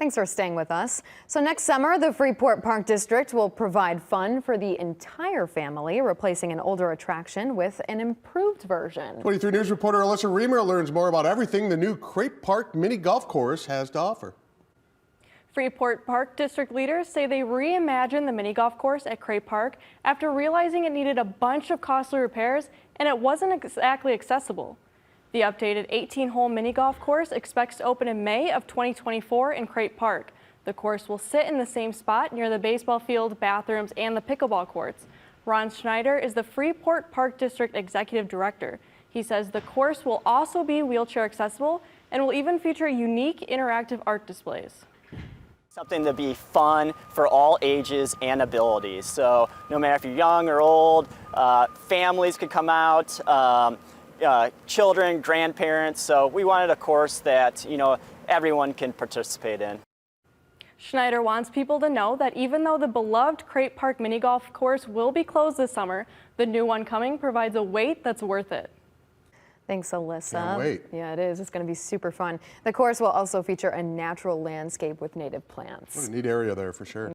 Thanks for staying with us. So next summer, the Freeport Park District will provide fun for the entire family, replacing an older attraction with an improved version. 23 News reporter Alyssa Reamer learns more about everything the new Krape Park mini golf course has to offer. Freeport Park District leaders say they reimagined the mini golf course at Krape Park after realizing it needed a bunch of costly repairs and it wasn't exactly accessible. The updated 18-hole mini golf course expects to open in May of 2024 in Krape Park. The course will sit in the same spot near the baseball field, bathrooms, and the pickleball courts. Ron Schneider is the Freeport Park District Executive Director. He says the course will also be wheelchair accessible and will even feature unique interactive art displays. Something to be fun for all ages and abilities. So no matter if you're young or old, families could come out, children, grandparents. So we wanted a course that, everyone can participate in. Schneider wants people to know that even though the beloved Krape Park mini golf course will be closed this summer, the new one coming provides a wait that's worth it. Thanks, Alyssa. Can't wait. Yeah, it is. It's going to be super fun. The course will also feature a natural landscape with native plants. What a neat area there for sure.